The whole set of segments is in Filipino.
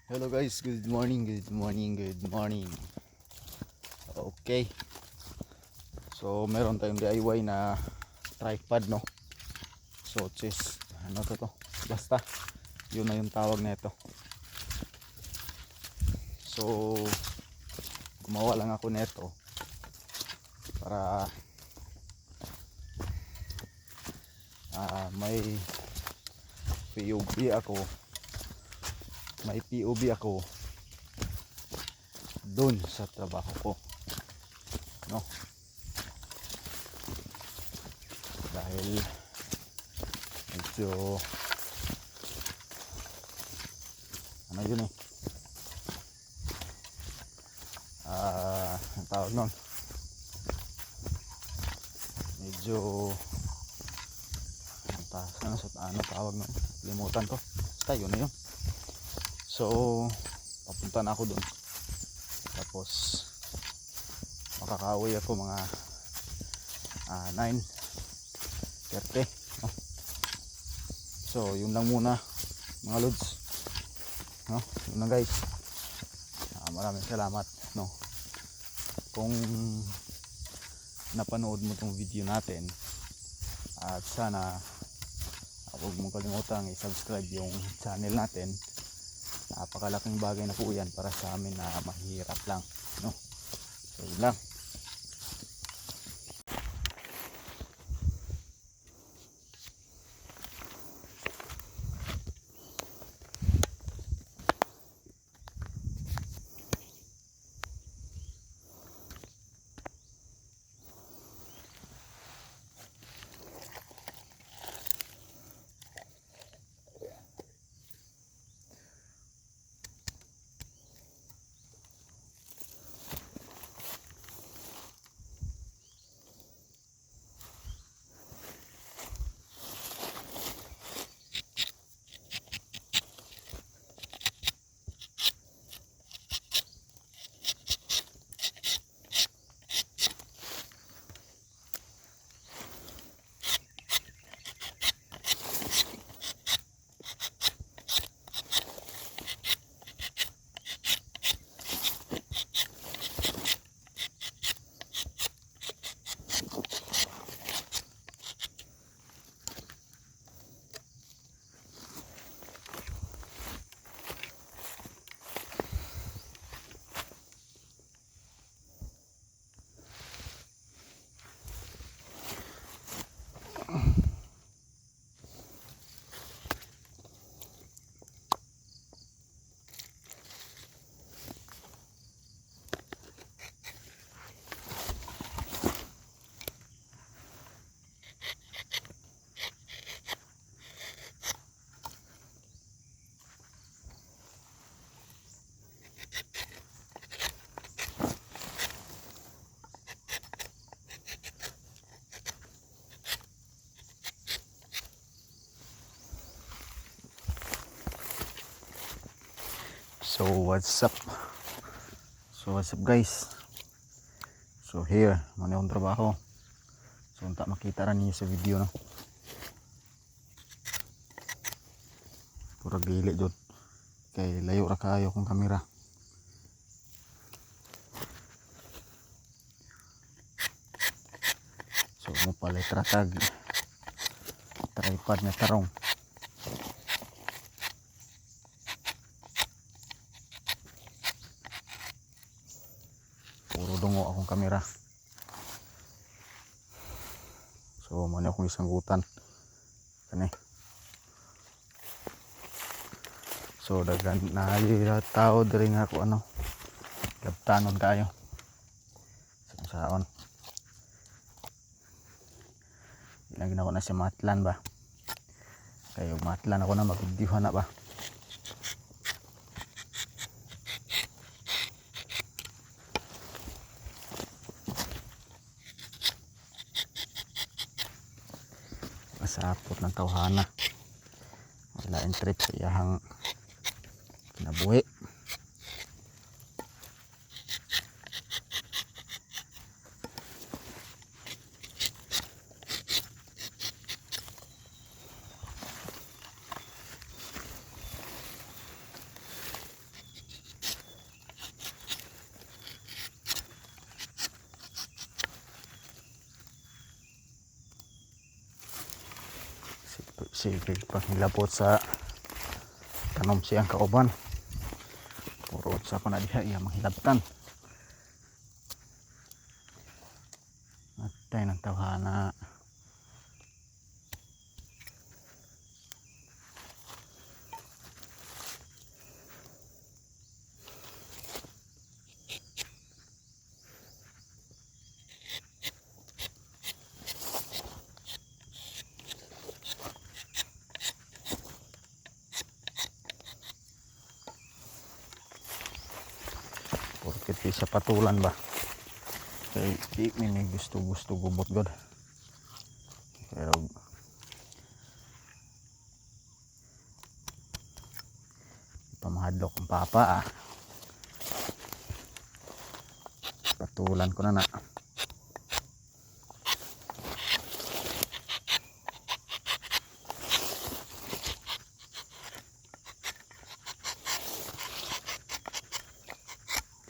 Hello guys, good morning, good morning, good morning. Okay. So meron tayong DIY na tripod, no. So just ano to? Basta yun na yung tawag nito. So gumawa lang ako nito para may POV ako. May POV ako doon sa trabaho ko, no. Dahil medyo ano yun ang tawag nun, medyo ano tawag nun, limutan ko, basta yun na yun. So papunta na ako doon, tapos makakauwi ako mga 9:30, no? So yun lang muna mga lods, no? Yun lang guys. Maraming salamat, no, kung napanood mo tong video natin, at sana huwag mong kalimutang i-subscribe yung channel natin. Napakalaking bagay na po yan para sa amin na mahirap lang, no? So yun lang. So what's up guys. So here muna yung trabaho. So unta makita rin niyo sa video, no. Pura dili jud kay layo ra kayo kung kamera. So mo pala tratag tripod na tarong. Puro dungo akong kamera. So muna akong isang gutan kani. So dagan na tao diri nga ako gabtanon kayo sa saon. Ilang ginawa na si matlan ba, kayo matlan ako na mag-videohan na ba. Masapot ng tawhana, wala entret sa iyahang kinabuhi. sige panghilabot sa tanom siyang kauban puro sa ko na diha iya manghilabtan at tayo ng tawhana. Porket di sa patulan ba kay di may gusto gubot god pero pamahadlok ang papa patulan ko na na.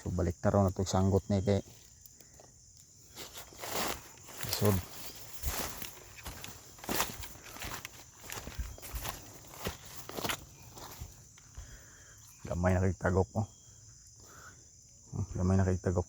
So balik taro na itong sanggot na kay isod gamay na kagtagok oh. Gamay na kagtagok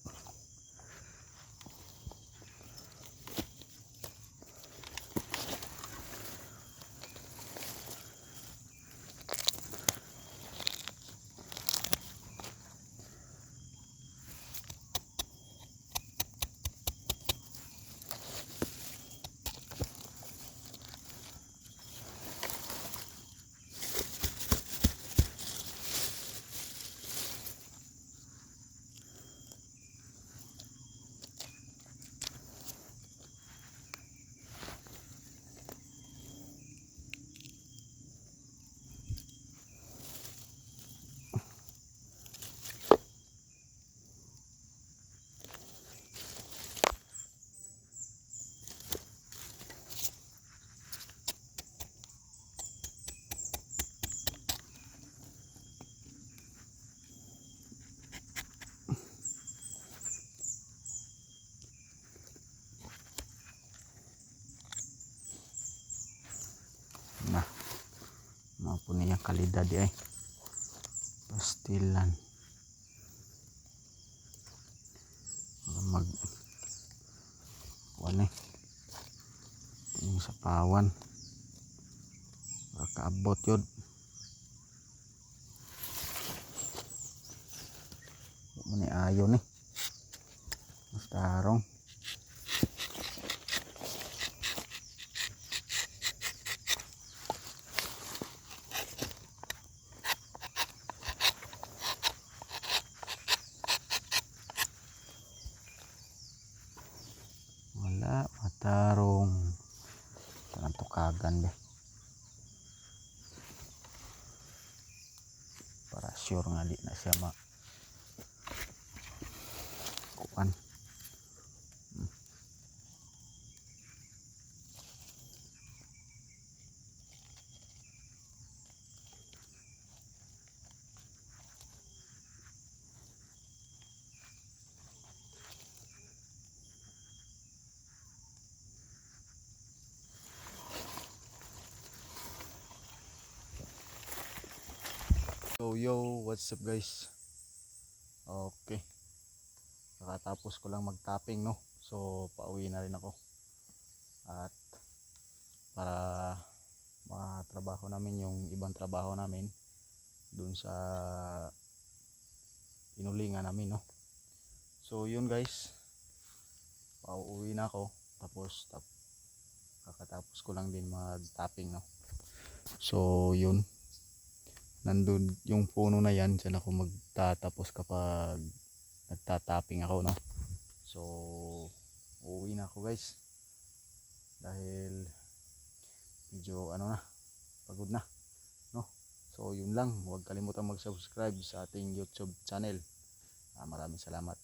na mao niyang kalidad ay pastilan mag kuan yung sapawan para kaabot yun muni ayo ni tarong wala matarong tanang tukagan be para sure nga di na siya kuan. Yo, what's up guys? Okay, nakatapos ko lang mag-tapping no, so pauwi na rin ako at para makatrabaho namin yung ibang trabaho namin dun sa inulingan namin no. So yun guys, pauwi na ako tapos kakatapos ko lang din mag-tapping no. So yun, nandun yung puno na yan, dyan ako magtatapos kapag nagtatapping ako no. So uuwi na ako guys dahil medyo ano na, pagod na no. So yun lang, huwag kalimutan mag-subscribe sa ating YouTube channel. Maraming salamat.